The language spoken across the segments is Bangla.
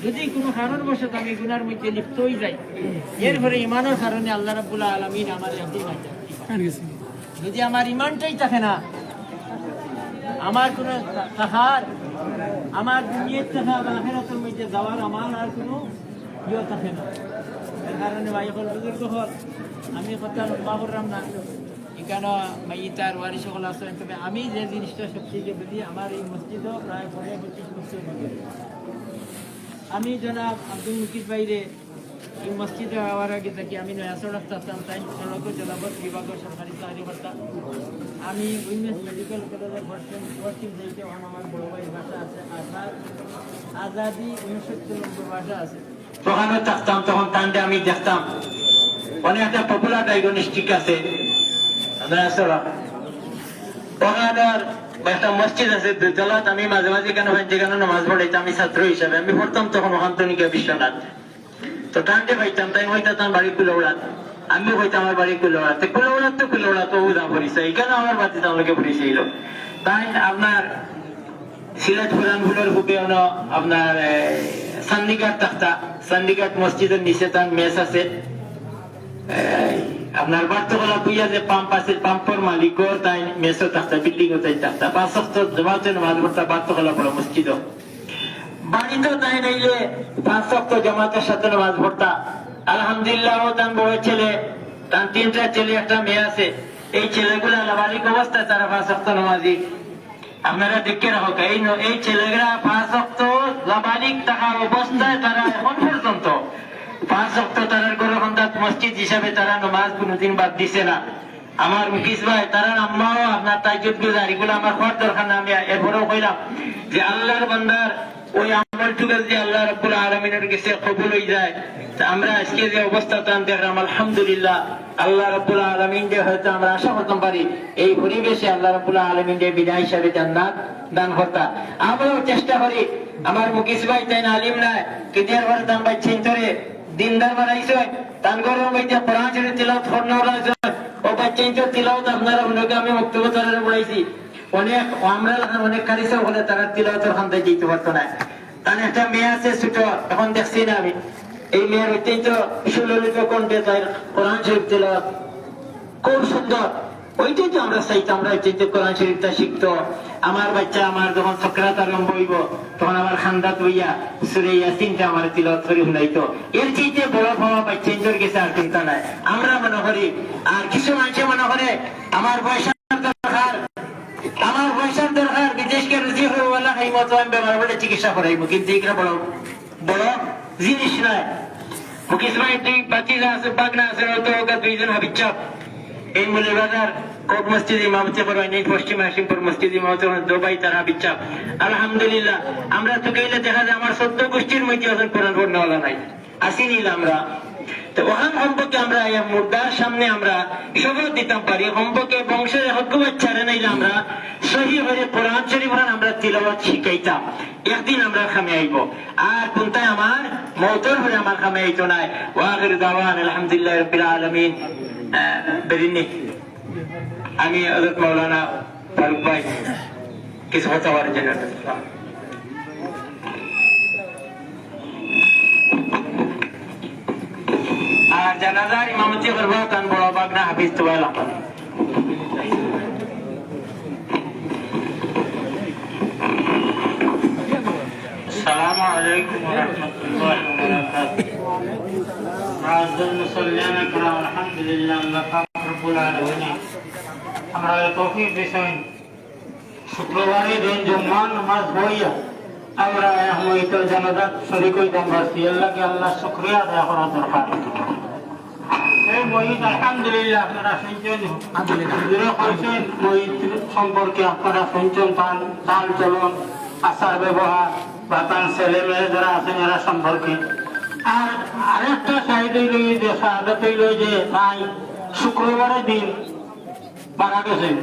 যদি কোনো কারণবশত আমি গুনার মধ্যে লিপ্ত হয়ে যাই, এরপরে ইমানের কারণে আল্লাহ রাব্বুল আলামিন আমার একদিন যদি আমার ইমানটাই থাকে না, আমার কোনো তাহার আমার দুনিয়ার টাকা বা আখিরাতের মধ্যে যাওয়ার আমার আর কোনো ইয়ে থাকে না। এর কারণে ভাই হল বুজুর্গ হল, আমি কথা লম্বা করলাম না, এখানে মাইতার ওয়ারি সকল আসলেন। তবে আমি যে জিনিসটা সবচেয়ে বুঝি, আমার এই মসজিদও প্রায় 25 বছর হবে। আমি জনাব আব্দুল মুকিদ বাইরে এই মসজিদে হওয়ার আগে থেকে আমি নয়া সড়ক থাকতাম, তাই সড়ক জলাবত বিভাগের সরকারি চাকরি করতাম। আমি উইমেন্স মেডিকেল কলেজে ভর্তি যাইতে আমার বড় ভাইয়ের বাসা আছে আজাদি 69 বাসা আছে, ওখানে থাকতাম। তখন টান্ডে আমি দেখতাম অনেক একটা পপুলার ডায়াগনস্টিক আছে একটা মসজিদ আছে দুতলাত। আমি মাঝে মাঝে কেন যেখানে নামাজ পড়াইতাম আমি ছাত্র হিসাবে, আমি পড়তাম তখন ওখান তনিকা বিশ্বনাথ। তো টানতে পাইতাম, তাই হইতাম বাড়ি কুলৌড়াত, আমিও হইতাম আমার বাড়ি কুলৌড়াত। কুলৌড়াত তো কুলৌড়াত দাম পড়িছে, এখানে আমার বাড়িতে তাহলে পড়েছিল। তাই আপনার সিলেট পুরানপুরের বুকে আপনার সান্ডিঘাট থাকতা, সান্ডিঘাট মসজিদের নিচে তার মেস আছে। আপনার বার্তকলা বুঝা যে পাম্প আছে, পাম্পর মালিকও তাই মেসও থাকতা, বিল্ডিং ও তাই থাকতা। 5 সপ্তাহ জমাতে নামাজ পড়তা বার্তকলা পড়া মসজিদ। বাড়িতেও তাই নাইলে 5 সপ্তাহ জামাতের সাথে নামাজ পড়তা। আলহামদুলিল্লাহ তার বড় ছেলে, তার 3টা ছেলে একটা মেয়ে আছে। এই ছেলেগুলা নাবালিক অবস্থায় তারা 5 সপ্তাহ নামাজি। আপনারা দেখে রাখো, এই ছেলেরা 5 সপ্তাহ নাবালিক থাকার অবস্থায় তারা এখন পর্যন্ত 5 সপ্তাহ তারার ঘরে সন্তান মসজিদ হিসাবে তারা নামাজ কোনোদিন বাদ দিছে না। আমার মুকিস ভাই তারা আম্মাও আপনার তাইজুদ গুজার, এগুলো আমার হওয়ার দরকার না। আমি এরপরেও কইলাম যে আল্লাহর বান্দার ওই আমলটুকু যে আল্লাহ রাব্বুল আলামিনের কাছে কবুল হয়ে যায়, আমরা আজকে যে অবস্থা দেখলাম আলহামদুলিল্লাহ, আল্লাহ রাব্বুল আলামিন যে হয়তো আমরা আশা করতে পারি এই পরিবেশে আল্লাহ রাব্বুল আলামিন যে বিদায় হিসাবে জান্নাত দান করতা। আমরাও চেষ্টা করি। আমার মুকিস ভাই তাই আলিম নাই, কিন্তু এরপরে তার বাচ্চা ধরে দিনদার বানাইছে, তার ঘরের মধ্যে কোরআন শরীফ তিলাওয়াত করতে ও বাচ্চা তিলাওয়াত আপনারা ওনাকে আমি বক্তব্য তারা বলাইছি। অনেক আমরা অনেক কারিছে ওখানে তারা তিলাওয়াতের খান্তে যেতে পারতো না। তার একটা মেয়ে আছে ছোট, এখন দেখছি না আমি। এই মেয়ের অত্যন্ত সুললিত কণ্ঠে তার কোরআন শরীফ তিলাওয়াত খুব সুন্দর। ওইটাই তো আমরা চাইতাম, আমরা অত্যন্ত কোরআন শরীফটা শিখতো। আমার বাচ্চা আমার যখন সক্রাত আরম্ভ হইব তখন আমার খান্দাত হইয়া সূরা ইয়াসিনটা আমার তিলাওয়াত করে শুনাইতো। এর চাইতে বড় পাওয়া বাচ্চাদের কাছে আর চিন্তা নাই। আমরা মনে করি, আর কিছু মানুষে মনে করে আমার পয়সার দরকার, আমার পয়সার দরকার, বিদেশকে রুজি হইবলা এই মতো আমি বেমার বলে চিকিৎসা করাইবো, কিন্তু এগুলো বড় বড় জিনিস নয়। মুকিস ভাই দুই বাতিজা আছে, বাগনা আছে, হয়তো 2 জন হাবিজ চাপ এই মৌলবাজার কোট মসজিদ ইমামতি করবেন, এই পশ্চিম হাসিমপুর মসজিদ ইমামতি দুবাই তারা বিচ্ছাপ। আলহামদুলিল্লাহ আমরা তো গেলে দেখা যায় আমার 14 গোষ্ঠীর মধ্যে এখন কোরআন পড়নেওয়ালা নাই, আসিনি আমরা। তো ওখান সম্পর্কে আমরা মুর্দার সামনে আমরা শপথ দিতাম পারি, সম্পর্কে বংশের হক বাচ্চারে নাইলে আমরা সহি করে কোরআন শরীফ আমরা তিলাওয়াত শিখাইতাম। একদিন আমরা খামে আইব, আর কোনটাই আমার মৌতর হয়ে আমার খামে আইতো নাই। ওয়াখির দাওয়ান আলহামদুলিল্লাহ রাব্বিল আলামিন। বেরিনি আমি হযরত মাওলানা ফারুক ভাই কিছু কথা বলার জন্য আর জানাজার ইমামতি করবো তান বড় বাগনা হাফিজ তুবাইল। আসসালামু আলাইকুম ওয়া রাহমাতুল্লাহি ওয়া বারাকাতুহু। আযম মুসল্লিয়ানা کرام আলহামদুলিল্লাহ আল্লাহ পাক রব্বুল আলামিন আমরা তৌফিক দিয়েছেন শুক্রবারে দিন জুম্মার নামাজ পড়িয়া আমরা হয়তো জানাজাত শরীক হইতাম। আল্লাহকে আল্লাহ শুকরিয়া আদায় করা দরকার। এই মহিত আলহামদুলিল্লাহ আপনারা শুনছেন, মহিত সম্পর্কে আপনারা শুনছেন, তার চলন আচার ব্যবহার বা তার ছেলে মেয়ে যারা আছেন এরা সম্পর্কে। আর আরেকটা সাইড হইল যে শাহাদাত হইল যে ভাই শুক্রবারের দিন মারা গেছেন,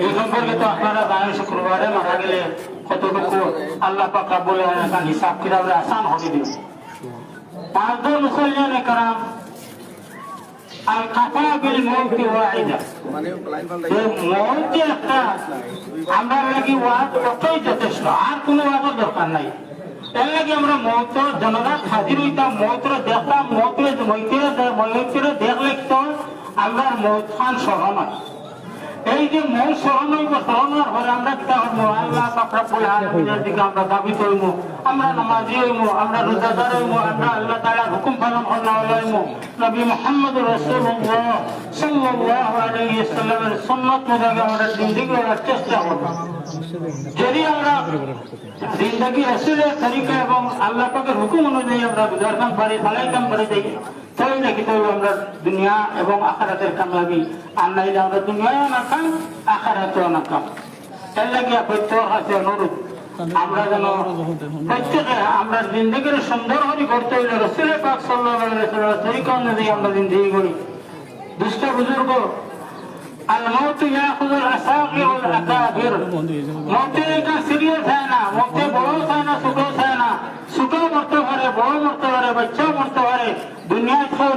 এই সম্পর্কে তো আপনারা জানেন শুক্রবারে মারা গেলে কতটুকু আল্লাহ পাক রব্বুল আলামিন হিসাব কিতাবে আসান হবে দিন। মা'আদ মুসল্লিয়ানে کرام আল কাফা বিল মউতি ওয়াহিদা, মউত একটা আমরা লাগি ওয়াজ কতই যথেষ্ট, আর কোনো ওয়াজের দরকার নাই। এর লাগে আমরা মৌত জনগণ হাজির হইতাম, মৌত্র দেখতাম, মৌত্রে দেখলে তো আমরা মৌত খান স্মরণ হয়। এই যে মৌ স্মরণ হইব, স্মরণের পরে আমরা কিতা হইব, আল্লাহ পাক রব্বুল আলামিনের দিকে আমরা দাবি করব, আমরা নামাজি হইব, আমরা রোজাদার হইব, আমরা আল্লাহ তাআলার হুকুম পালন করা হইব, নবী মুহাম্মদুর রাসূলুল্লাহ সাল্লাল্লাহু আলাইহি ওয়াসাল্লামের সুন্নাত মোতাবেক আমরা জিন্দেগি করার চেষ্টা করব। যদি আমরা জিন্দেগি রাসূলের তরিকা এবং আল্লাহ পাকের হুকুম অনুযায়ী আমরা গুজারতাম পারি, চালাইতাম পারি, তাই নাকি তো আমরা দুনিয়া এবং আখিরাতের কামিয়াবি, আর নাইলে আমরা দুনিয়াও না কাম, আখিরাতেও না কাম। এর লাগে প্রত্যেক হাতে অনুরোধ, আমরা যেন প্রত্যেকে আমরা জিন্দগির সুন্দর করে করতে হইলে রাসূল পাক সাল্লাল্লাহু আলাইহি ওয়াসাল্লামের তরিকা অনুযায়ী আমরা জিন্দগি করি। দুষ্ট বুজুর্গ, আল মাউত ইয়াখুযুল আসাগির ওয়াল আকাবির, মৌতের এটা সিরিয়াস হয় না, মৌতে বড় হয় না, ছোট হয় না, ছোট মরতে পারে, বড় মরতে পারে, বাচ্চা মরতে পারে, দুনিয়ায় কেউ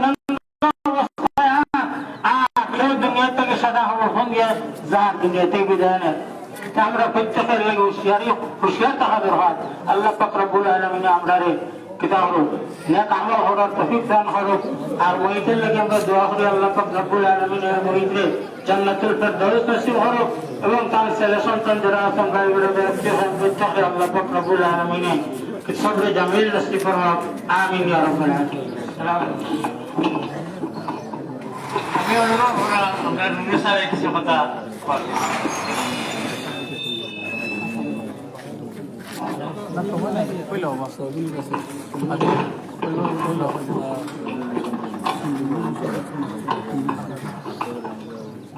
অবস্থায় কেউ দুনিয়া থেকে সাদা হবো সঙ্গে যার দুনিয়াতে বিদায় নেয়। আমরা প্রত্যেকের লাগে হুঁশিয়ার থাকা দরকার। আল্লাহ পাক রব্বুল আলামিন আমরা রে কিতাব নেক আমল হওয়ার তৌফিক দান করুক। আর মহিতের লাগে আমরা দোয়া করি, আল্লাহ পাক রব্বুল আলামিনের মহিতে জান্নাতুল ফেরদাউস নসিব করুক এবং তার ছেলে সন্তান যারা আছেন ভাই বোনেরা প্রত্যেকে আল্লাহ পাক রব্বুল আলামিনে সবরে জামিল নসিব করুক। আমিন ইয়া রাব্বাল আলামিন। আমি অনুরোধ করা আমরা নুরুল স্যারের কিছু কথা বলবো।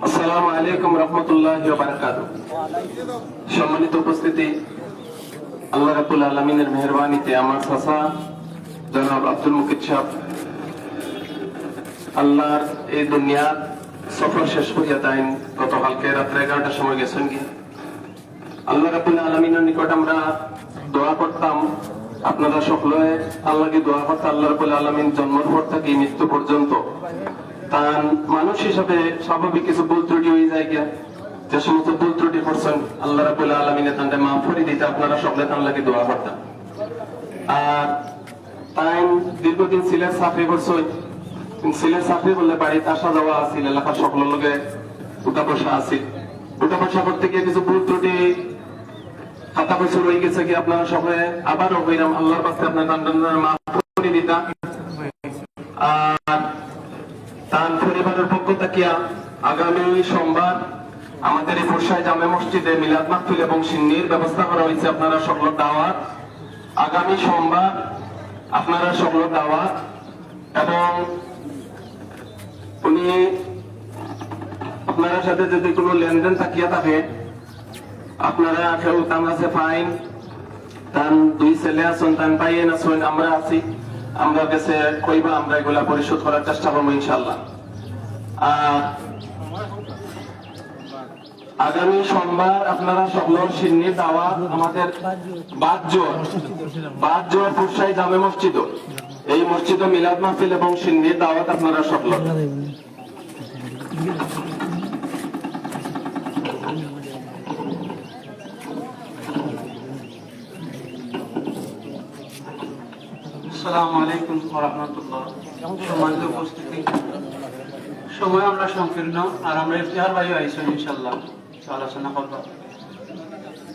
আসসালামু আলাইকুম রহমতুল্লাহি ওয়া বারাকাতুহু। সম্মানিত উপস্থিতি, আল্লাহ রাব্বুল আলামিনের মেহেরবানিতে আমার চাচা জনাব আব্দুল মুকিত সাহেব আল্লাহর এই দুনিয়ার সফর শেষ করিয়া দেন গতকালকে রাত্রে 11টার সময় গেছেন কি। আল্লাহ রাব্বুল আলামিনের নিকট আমরা দোয়া করতাম, আপনারা সকলে আল্লাহকে দোয়া করতে, আল্লাহ রাব্বুল আলামিন জন্মের পর থেকে মৃত্যু পর্যন্ত তার মানুষ হিসাবে স্বাভাবিক কিছু ভুল ত্রুটি হয়ে যায় গিয়া, যে সমস্ত ভুল ত্রুটি করছেন আল্লাহ রাব্বুল আলামিনে তাদের মাফ করে দিতে আপনারা সকলে আল্লাহকে দোয়া করতাম। আর তাই দীর্ঘদিন সিলেট চাকরি করছে, সিলেট চাকরি করলে বাড়িতে আসা যাওয়া আছিল, এলাকার সকলের লগে উঠা বসা আছিল, উঠা বসা করতে গিয়ে কিছু ভুল ত্রুটি খাতা পয়সা রয়ে গেছে কি, আপনারা সকলে আবারও হইলাম আল্লাহর কাছে আপনার মাফ করে দিতা। আর তার পরিবারের পক্ষ থেকে আগামী সোমবার আমাদের এই বর্ষায় জামে মসজিদে মিলাদ মাহফিল এবং সিন্নির ব্যবস্থা করা হয়েছে। আপনারা সকল দাওয়াত, আগামী সোমবার আপনারা সকল দাওয়াত, এবং উনি আপনার সাথে যদি কোনো লেনদেন থাকিয়া থাকে আপনারা কেউ তার কাছে ফাইন, তার দুই ছেলে আছেন, তার পাইয়েন আছেন, আমরা আছি, আমরা কাছে কইবা, আমরা এগুলা পরিশোধ করার চেষ্টা করবো ইনশাল্লাহ। আর আগামী সোমবার আপনারা সকল সিন্নির দাওয়াত আমাদের বাদজোর ফুরসাই জামে মসজিদ, এই মসজিদে মিলাদ মাহফিল এবং সিন্নির দাওয়াত আপনারা সকল। আসসালামু আলাইকুম ওয়া রাহমাতুল্লাহ। সম্মানিত উপস্থিতি, সময় আমরা সংকীর্ণ, আর আমরা ইফতিহার ভাই আইসেন ইনশাআল্লাহ আলোচনা করব।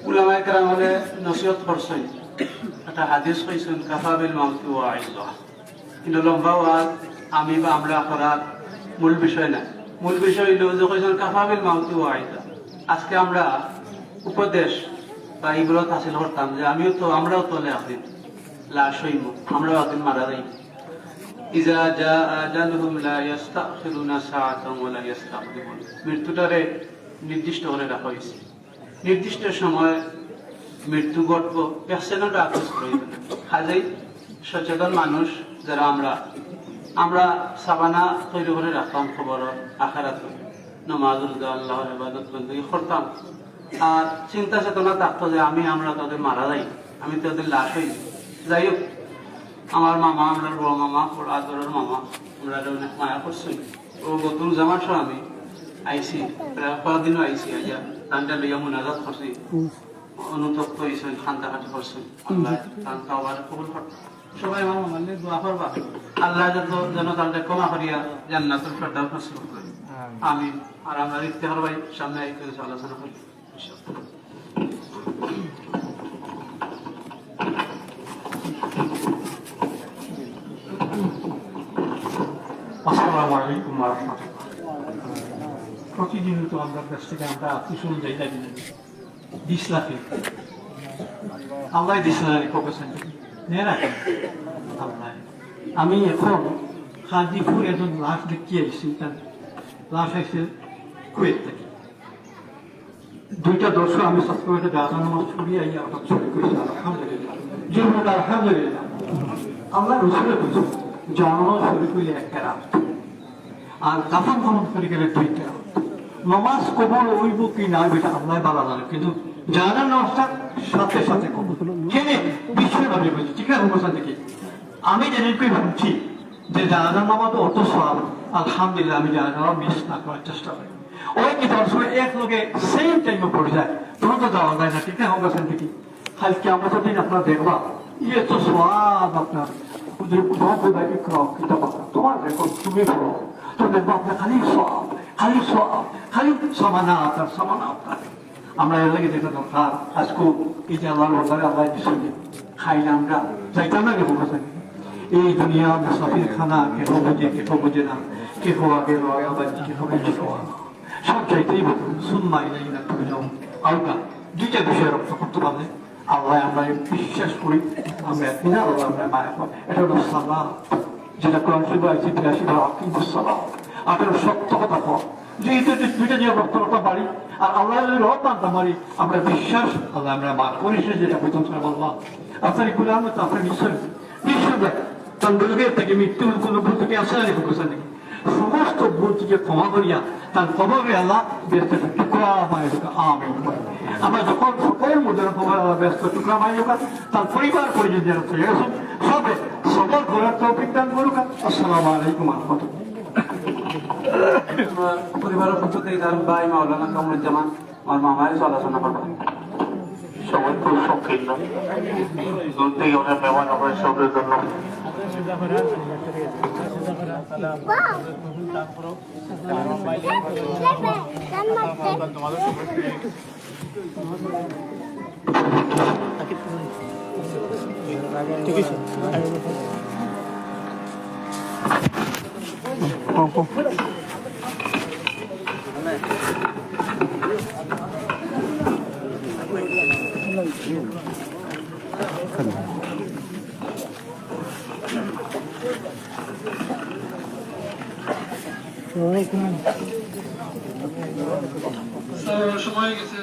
উলামায়ে কেরাম হলে নসিহত করছেন, একটা হাদিস কইছেন, কাফা বিল মাউতি ওয়াইদা। কিন্তু লম্বা ওয়াজ আমি বা আমরা করার মূল বিষয় না, মূল বিষয় হইল যে কইছেন কাফা বিল মাউতি ওয়াইদা। আজকে আমরা উপদেশ বা ইবরত হাসিল করতাম যে আমরাও তো একদিন লাশ হইব, আমরাও একদিন মারা যাই। ইজা জা আজালুহুম লা ইস্তাখিরুনা সাআতান ওয়া লা ইস্তাকদিমুন। মৃত্যুটারে নির্দিষ্ট করে রাখা হয়েছে, নির্দিষ্ট সময় মৃত্যু ঘটবো, এক সেকেন্ড আফসোস করবে না। কাজেই সচেতন মানুষ যারা আমরা সাবানা তৈরি করে রাখতাম, খবর আখিরাত নামাজ রোজা আল্লাহর ইবাদত বন্দেগী করতাম, আর চিন্তা চেতনা থাকতো যে আমরা তাদের মারা যাই, আমি তাদের লাশ হই। যাই হোক, আমার মামা, আমরা বড় মামা, বড় আদরের মামা, আমরা অনেক মায়া করছি। ও গতুল জামার সহ আমি আইসি, প্রায় কদিনও আইসি, আইয়া তান্ডা লইয়া মুনাজাত করছি। অনুতপ্ত হয়েছেন, খান্দাখাটি করছেন, আল্লাহ তার তাওবার কবুল করুন। সবাই আমার মানলে দোয়া করবা, আল্লাহ যেন তাদের ক্ষমা করিয়া জান্নাতুল ফেরদাউস নসিব করেন। আমিন। আর আমরা ইফতিখার ভাই সামনে কিছু আলোচনা করি ইনশাআল্লাহ। আসসালামু আলাইকুম ওয়া রাহমাতুল্লাহ। প্রতিদিন তো আমার কাছ থেকে আমরা কুশল চাহিদা দিলেন 20 লাখে আল্লাহ দিশনারি করেছেন নিয়ে রাখেন আল্লাহ। আমি এখন হাজিপুর একজন লাশ দেখতে আইসি, তার লাশ আইসে কুয়েত থেকে। 2টা দর্শক আমি সবসময় জানা নামাজ ছড়িয়ে আইয়া ওটা ছড়ি করেছি। আলহামদুলিল্লাহ, জীবন আলহামদুলিল্লাহ। আল্লাহ রসুলে বুঝো জানানো ছড়ি করলে 1 রাত, আর দাফন কামন করে গেলে 2টা। নমাজ কবল হইব কি না এটা আল্লাহ বালা জানে, কিন্তু জানার নামাজটা সাথে সাথে কবল কেনে বিশ্বভাবে বুঝি। ঠিক আছে হোসেন থেকে আমি যেদিনকে ভাবছি যে জানার নামাজ অত সওয়াব, আলহামদুলিল্লাহ আমি জানার মিস না করার চেষ্টা করি। ওই কি তার সময় এক লোকে সেম টাইমে পড়ে যায়, তখন তো যাওয়া যায় না। ঠিক আছে হোসেন থেকে কালকে আমরা তো দিন আপনার দেখবা ইয়ে তো সওয়াব আপনার তোমার রেকর্ড তুমি পড়ো তো দেখবো আপনার খালি সওয়াব, খালি সওয়াব, খালি সমানাত আর সমানাত। আমরা এর লাগে যেটা দরকার আজকে এই যে আল্লাহর ওয়াদারে আল্লাহ দিচ্ছেন খাইলে আমরা যাইতাম না কেউ বসে এই দুনিয়া মুসাফির খানা কেহ বোঝে না, কেহ আগে রয় আবার কেহ বেঁচে খাওয়া সব চাইতেই বলবো সুন্না ইলাই না তুমি যাও আলগা। 2টা বিষয় রক্ত করতে পারলে আল্লাহ আমরা বিশ্বাস করি, আমরা বিনা আল্লাহ আমরা মায়া পাই। এটা হলো সালাত, যেটা কোরআন শরীফে আছে 83 বার আকিমুস সালাত। আপনার সত্য কথা কর যে এই 2টা যে রক্তটা বাড়ি আর আল্লাহ যদি রহত মানতাম পারি আমরা বিশ্বাস আল্লাহ আমরা মা পরিশেষ যেটা বেতন করে বললাম আপনার গুলাম তো আপনার নিশ্চয় দেয় তন্দ্রের থেকে মৃত্যুর কোনো ভুল থেকে আসে নাকি বুঝেন নাকি সমস্ত ভুল থেকে ক্ষমা করিয়া তার কবরে আল্লাহ ব্যস্ত টুকরা মায়ের আমি আমরা যখন সকলের মধ্যে কবর আল্লাহ ব্যস্ত টুকরা মায়ের তার পরিবার পরিজন যারা এরকম সবে সবল করার তৌফিক দান করুক। আসসালামু আলাইকুম ওয়া রাহমাতুল্লাহ। পরিবারের পক্ষ থেকে তার ভাই মাওলানা কামরুজ্জামান আমার মামাই আলোচনা করবেন। সবাই খুব সংকীর্ণ দূর থেকে অনেক মেহমান আমার সবের জন্য সময় গেছে